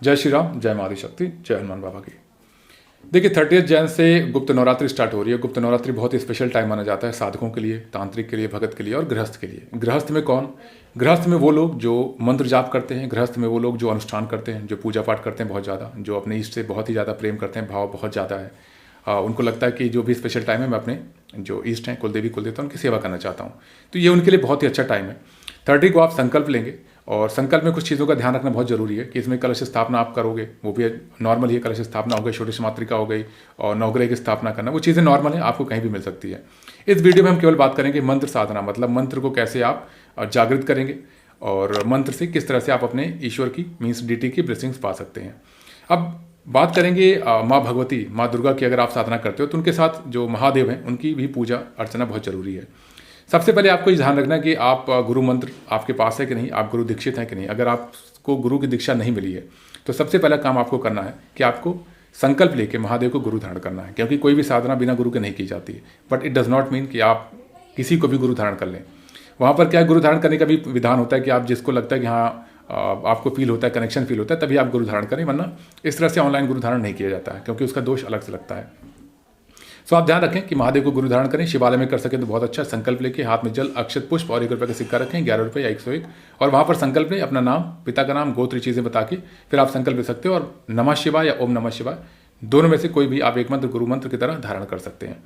जय श्री राम, जय माँ आदिशक्ति, जय हनुमान बाबा की। देखिए 30 जैन से गुप्त नवरात्रि स्टार्ट हो रही है। गुप्त नवरात्रि बहुत ही स्पेशल टाइम माना जाता है साधकों के लिए, तांत्रिक के लिए, भगत के लिए और गृहस्थ के लिए। गृहस्थ में कौन? गृहस्थ में वो लोग जो मंत्र जाप करते हैं, गृहस्थ में वो लोग जो अनुष्ठान करते हैं, जो पूजा पाठ करते हैं बहुत ज़्यादा, जो अपने इष्ट से बहुत ही ज़्यादा प्रेम करते हैं, भाव बहुत ज़्यादा है। उनको लगता है कि जो भी स्पेशल टाइम है मैं अपने जो ईष्ट हैं, कुलदेवी कुलदेवता, उनकी सेवा करना चाहता हूँ। तो ये उनके लिए बहुत ही अच्छा टाइम है। 30 को आप संकल्प लेंगे और संकल्प में कुछ चीज़ों का ध्यान रखना बहुत जरूरी है कि इसमें कलश स्थापना आप करोगे, वो भी नॉर्मल ही है। कलश स्थापना हो गई, षोडश मातृका हो गई और नवग्रह की स्थापना करना, वो चीज़ें नॉर्मल है, आपको कहीं भी मिल सकती है। इस वीडियो में हम केवल बात करेंगे मंत्र साधना, मतलब मंत्र को कैसे आप जागृत करेंगे और मंत्र से किस तरह से आप अपने ईश्वर की मीन्स डीटी की ब्लेसिंग्स पा सकते हैं। अब बात करेंगे माँ भगवती, माँ दुर्गा की अगर आप साधना करते हो तो उनके साथ जो महादेव हैं उनकी भी पूजा अर्चना बहुत जरूरी है। सबसे पहले आपको ये ध्यान रखना है कि आप गुरु मंत्र आपके पास है कि नहीं, आप गुरु दीक्षित हैं कि नहीं। अगर आपको गुरु की दीक्षा नहीं मिली है तो सबसे पहला काम आपको करना है कि आपको संकल्प लेके महादेव को गुरु धारण करना है, क्योंकि कोई भी साधना बिना गुरु के नहीं की जाती है। But it does not mean कि आप किसी को भी गुरु धारण कर लें। वहाँ पर क्या गुरु धारण करने का भी विधान होता है कि आप जिसको लगता है कि हाँ आपको फील होता है, कनेक्शन फील होता है, तभी आप गुरु धारण करें, वरना इस तरह से ऑनलाइन गुरु धारण नहीं किया जाता है, क्योंकि उसका दोष अलग से लगता है। सो आप ध्यान रखें कि महादेव को गुरु धारण करें। शिवालय में कर सके तो बहुत अच्छा। संकल्प लेके हाथ में जल, अक्षत, पुष्प और 1 रुपये का सिक्का रखें, 11 रुपये या 101, और वहाँ पर संकल्प लें। अपना नाम, पिता का नाम, गोत्र, चीज़ें बता के फिर आप संकल्प ले सकते हो और नमः शिवाय या ओम नमः शिवाय दोनों में से कोई भी आप एक मंत्र गुरु मंत्र की तरह धारण कर सकते हैं।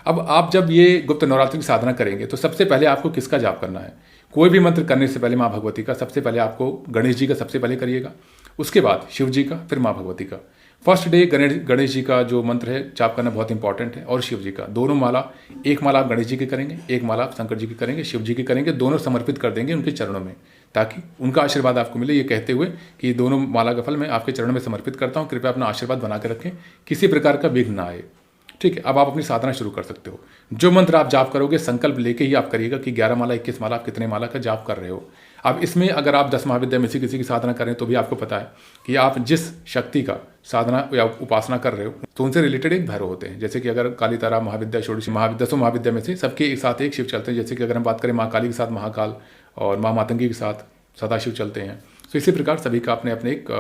अब आप जब ये गुप्त नवरात्रि की साधना करेंगे तो सबसे पहले आपको किसका जाप करना है? कोई भी मंत्र करने से पहले माँ भगवती का, सबसे पहले आपको गणेश जी का सबसे पहले करिएगा, उसके बाद शिव जी का, फिर माँ भगवती का। फर्स्ट डे गणेश जी का जो मंत्र है जाप करना बहुत इंपॉर्टेंट है, और शिव जी का। दोनों माला, एक माला आप गणेश जी की करेंगे, एक माला आप शंकर जी की करेंगे, शिव जी की करेंगे, दोनों समर्पित कर देंगे उनके चरणों में, ताकि उनका आशीर्वाद आपको मिले। ये कहते हुए कि दोनों माला का फल मैं आपके चरणों में समर्पित करता हूँ, कृपया अपना आशीर्वाद बना के रखें, किसी प्रकार का विघ्न ना आए। ठीक है, अब आप अपनी साधना शुरू कर सकते हो। जो मंत्र आप जाप करोगे संकल्प लेके ही आप करिएगा कि 11 माला, 21 माला, आप कितने माला का जाप कर रहे हो। अब इसमें अगर आप 10 महाविद्या में से किसी की साधना कर रहे हैं तो भी आपको पता है कि आप जिस शक्ति का साधना या उपासना कर रहे हो तो उनसे रिलेटेड एक भैरव होते हैं। जैसे कि अगर काली तारा महाविद्या, षोडशी महाविद्या, 10 महाविद्या में से सबके एक साथ एक शिव चलते हैं। जैसे कि अगर हम बात करें माँ काली के साथ महाकाल और माँ मातंगी के साथ सदाशिव चलते हैं, तो इसी प्रकार सभी का अपने अपने एक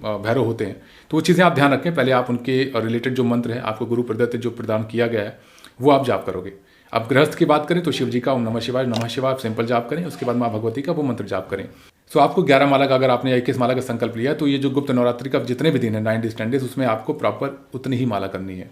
भैरव होते हैं। तो वो चीज़ें आप ध्यान रखें। पहले आप उनके रिलेटेड जो मंत्र है आपको गुरु प्रदत्त जो प्रदान किया गया है वो आप जाप करोगे। अब गृहस्थ की बात करें तो शिव जी का ओम नमः शिवाय, नमः शिवाय आप सिंपल जाप करें, उसके बाद माँ भगवती का वो मंत्र जाप करें। सो आपको 11 माला का, अगर आपने 21 माला का संकल्प लिया तो ये जो गुप्त नवरात्रि का जितने भी दिन है 9 डेज 10 डेज, उसमें आपको प्रॉपर उतनी ही माला करनी है।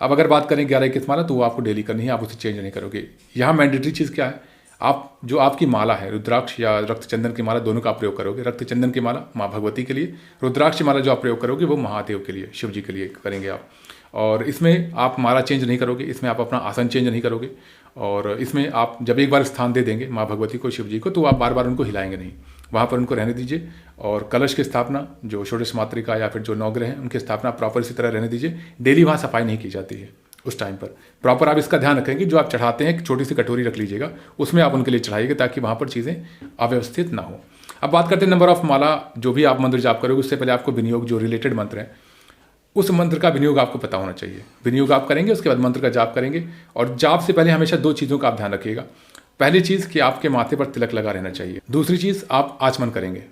अब अगर बात करें 11-21 माला तो वो आपको डेली करनी है, आप उसे चेंज नहीं करोगे। यहाँ मैंडेटरी चीज़ क्या है, आप जो आपकी माला है रुद्राक्ष या रक्त चंदन की माला, दोनों का आप प्रयोग करोगे। रक्त चंदन की माला माँ भगवती के लिए, रुद्राक्ष की माला जो आप प्रयोग करोगे वो महादेव के लिए, शिव जी के लिए करेंगे आप। और इसमें आप माला चेंज नहीं करोगे, इसमें आप अपना आसन चेंज नहीं करोगे, और इसमें आप जब एक बार स्थान दे देंगे माँ भगवती को, शिव जी को, तो आप बार बार उनको हिलाएंगे नहीं, वहाँ पर उनको रहने दीजिए। और कलश की स्थापना, जो षोडश मातृका या फिर जो नवग्रह हैं उनकी स्थापना प्रॉपर इसी तरह रहने दीजिए। डेली वहाँ सफाई नहीं की जाती है उस टाइम पर। प्रॉपर आप इसका ध्यान रखेंगे, जो आप चढ़ाते हैं एक छोटी सी कटोरी रख लीजिएगा, उसमें आप उनके लिए चढ़ाइएगा ताकि वहाँ पर चीज़ें अव्यवस्थित ना हो। अब बात करते हैं नंबर ऑफ माला। जो भी आप मंत्र जाप करोगे उससे पहले आपको विनियोग, जो रिलेटेड मंत्र है उस मंत्र का विनियोग आपको पता होना चाहिए। विनियोग आप करेंगे, उसके बाद मंत्र का जाप करेंगे। और जाप से पहले हमेशा 2 चीज़ों का आप ध्यान रखिएगा। पहली चीज़ कि आपके माथे पर तिलक लगा रहना चाहिए। दूसरी चीज़, आप आचमन करेंगे।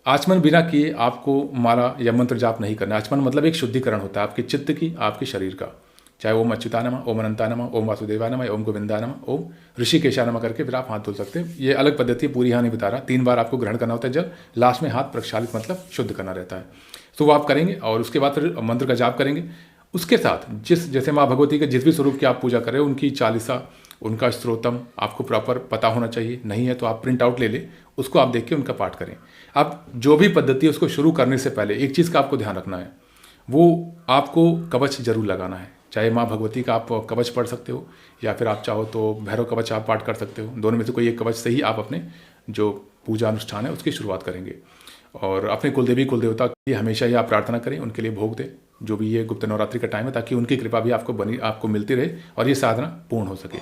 आचमन बिना किए आपको माला या मंत्र जाप नहीं करना। आचमन मतलब एक शुद्धिकरण होता है आपके चित्त की, आपके शरीर का। चाहे ओम अच्युता नमः, ओम अनंता नमः, ओम वासुदेवा नमः, ओम गोविंदा नमः, ओम ऋषिकेशा नमः करके फिर आप हाथ धुल सकते हैं। ये अलग पद्धति है, पूरी यहाँ नहीं बता रहा। 3 बार आपको ग्रहण करना होता है जल, लास्ट में हाथ प्रक्षालित मतलब शुद्ध करना रहता है। तो वो आप करेंगे और उसके बाद फिर मंत्र का जाप करेंगे। उसके साथ जैसे माँ भगवती के जिस भी स्वरूप की आप पूजा कर रहे हो उनकी चालीसा, उनका स्तोत्रम आपको प्रॉपर पता होना चाहिए। नहीं है तो आप प्रिंट आउट ले लें, उसको आप देख के उनका पाठ करें। अब जो भी पद्धति है उसको शुरू करने से पहले एक चीज़ का आपको ध्यान रखना है, वो आपको कवच जरूर लगाना है। चाहे माँ भगवती का आप कवच पढ़ सकते हो या फिर आप चाहो तो भैरव कवच आप पाठ कर सकते हो। दोनों में से कोई एक कवच से ही आप अपने जो पूजा अनुष्ठान है उसकी शुरुआत करेंगे। और अपने कुलदेवी कुलदेवता की हमेशा ही आप प्रार्थना करें, उनके लिए भोग दें जो भी ये गुप्त नवरात्रि का टाइम है, ताकि उनकी कृपा भी आपको मिलती रहे और ये साधना पूर्ण हो सके।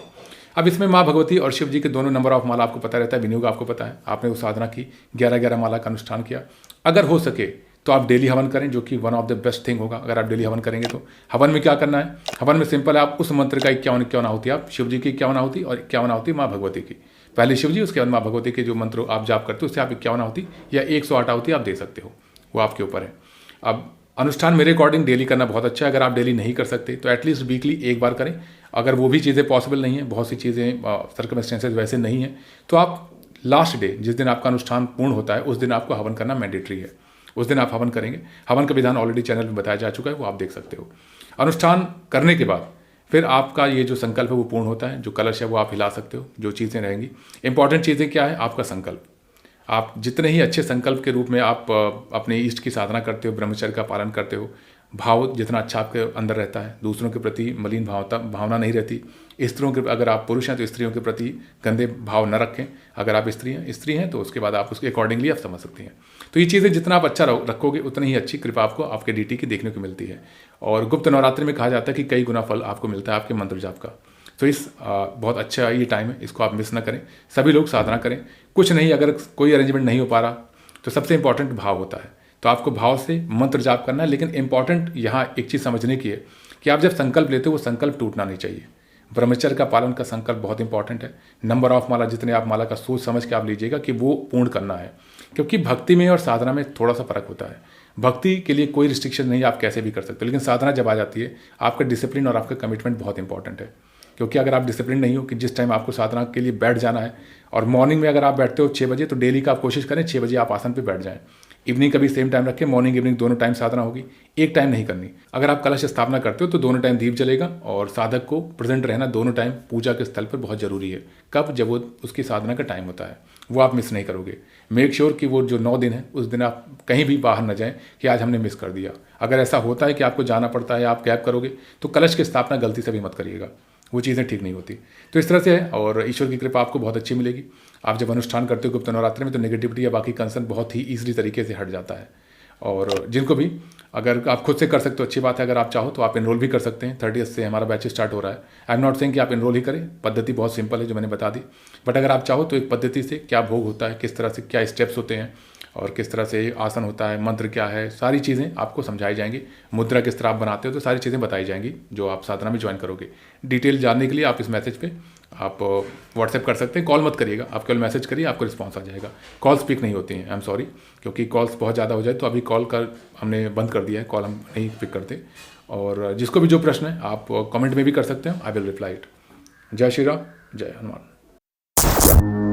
अब इसमें माँ भगवती और शिव जी के दोनों नंबर ऑफ माला आपको पता रहता है, विनियोग आपको पता है। आपने वो साधना की, 11-11 माला का अनुष्ठान किया। अगर हो सके तो आप डेली हवन करें, जो कि one of the best thing होगा अगर आप डेली हवन करेंगे तो। हवन में क्या करना है? हवन में सिंपल है, आप उस मंत्र का 51 आहुति, आप शिव जी की 51 आहुति और 51 आहुति माँ भगवती की। पहले शिव जी, उसके बाद माँ भगवती के जो मंत्र आप जाप करते हो उससे आप 51 आहुति या 108 आहुति आप दे सकते हो। वो आपके ऊपर है। अब अनुष्ठान मेरे अकॉर्डिंग डेली करना बहुत अच्छा है। अगर आप डेली नहीं कर सकते तो एटलीस्ट वीकली एक बार करें। अगर वो भी चीज़ें पॉसिबल नहीं है, बहुत सी चीज़ें सर्कमस्टेंसेज वैसे नहीं है, तो आप लास्ट डे जिस दिन आपका अनुष्ठान पूर्ण होता है उस दिन आपको हवन करना मैंडेटरी है। उस दिन आप हवन करेंगे। हवन का विधान ऑलरेडी चैनल में बताया जा चुका है, वो आप देख सकते हो। अनुष्ठान करने के बाद फिर आपका ये जो संकल्प है वो पूर्ण होता है। जो कलश है वो आप हिला सकते हो, जो चीज़ें रहेंगी। इंपॉर्टेंट चीज़ें क्या है? आपका संकल्प। आप जितने ही अच्छे संकल्प के रूप में आप अपने इष्ट की साधना करते हो, ब्रह्मचर्य का पालन करते हो, भाव जितना अच्छा आपके अंदर रहता है, दूसरों के प्रति मलिन भावना नहीं रहती। स्त्रियों के, अगर आप पुरुष हैं तो स्त्रियों के प्रति गंदे भाव न रखें। अगर आप स्त्री हैं तो उसके बाद आप उसके अकॉर्डिंगली आप समझ सकती हैं। तो ये चीज़ें जितना आप अच्छा रखोगे उतनी ही अच्छी कृपा आपको आपके डीटी की देखने को मिलती है। और गुप्त नवरात्रि में कहा जाता है कि कई गुना फल आपको मिलता है आपके मंत्र जाप का। तो इस बहुत अच्छा ये टाइम है, इसको आप मिस ना करें। सभी लोग साधना करें। कुछ नहीं, अगर कोई अरेंजमेंट नहीं हो पा रहा तो सबसे इंपॉर्टेंट भाव होता है। तो आपको भाव से मंत्र जाप करना है। लेकिन इंपॉर्टेंट यहाँ एक चीज़ समझने की है कि आप जब संकल्प लेते हो वो संकल्प टूटना नहीं चाहिए। ब्रह्मचर्य का पालन का संकल्प बहुत इंपॉर्टेंट है। नंबर ऑफ माला जितने आप माला का सोच समझ के आप लीजिएगा कि वो पूर्ण करना है। क्योंकि भक्ति में और साधना में थोड़ा सा फर्क होता है। भक्ति के लिए कोई रिस्ट्रिक्शन नहीं, आप कैसे भी कर सकते हो। लेकिन साधना जब आ जाती है, आपका डिसिप्लिन और आपका कमिटमेंट बहुत इंपॉर्टेंट है। क्योंकि अगर आप डिसिप्लिन नहीं हो कि जिस टाइम आपको साधना के लिए बैठ जाना है, और मॉर्निंग में अगर आप बैठते हो 6 बजे, तो डेली का आप कोशिश करें 6 बजे आप आसन पे बैठ जाएं। इवनिंग का भी सेम टाइम रखें। मॉर्निंग इवनिंग दोनों टाइम साधना होगी, एक टाइम नहीं करनी। अगर आप कलश स्थापना करते हो तो दोनों टाइम दीप जलेगा, और साधक को प्रेजेंट रहना दोनों टाइम पूजा के स्थल पर बहुत जरूरी है। कब? जब वो उसकी साधना का टाइम होता है, वो आप मिस नहीं करोगे। मेक श्योर कि वो जो 9 दिन है उस दिन आप कहीं भी बाहर न जाएं कि आज हमने मिस कर दिया। अगर ऐसा होता है कि आपको जाना पड़ता है, आप कैब करोगे, तो कलश की स्थापना गलती से भी मत करिएगा, वो चीज़ें ठीक नहीं होती। तो इस तरह से है, और ईश्वर की कृपा आपको बहुत अच्छी मिलेगी। आप जब अनुष्ठान करते हो गुप्त नवरात्रि में तो नेगेटिविटी या बाकी कंसर्न बहुत ही ईजिली तरीके से हट जाता है। और जिनको भी, अगर आप खुद से कर सकते हो अच्छी बात है। अगर आप चाहो तो आप एनरोल भी कर सकते हैं। 30 से हमारा बैच स्टार्ट हो रहा है। आई एम नॉट सेइंग कि आप एनरोल ही करें, पद्धति बहुत सिंपल है जो मैंने बता दी। बट अगर आप चाहो तो एक पद्धति से क्या भोग होता है, किस तरह से क्या स्टेप्स होते हैं, और किस तरह से आसन होता है, मंत्र क्या है, सारी चीज़ें आपको समझाई जाएंगी। मुद्रा किस तरह आप बनाते हो, तो सारी चीज़ें बताई जाएंगी जो आप साधना में ज्वाइन करोगे। डिटेल जानने के लिए आप इस मैसेज पे आप व्हाट्सएप कर सकते हैं। कॉल मत करिएगा, आप केवल मैसेज करिए, आपको रिस्पॉन्स आ जाएगा। कॉल्स पिक नहीं होती हैं, आई एम सॉरी, क्योंकि कॉल्स बहुत ज़्यादा हो जाए तो अभी कॉल कर हमने बंद कर दिया है, कॉल हम नहीं पिक करते। और जिसको भी जो प्रश्न है आप कमेंट में भी कर सकते हैं, आई विल रिप्लाई इट। जय श्री राम, जय हनुमान।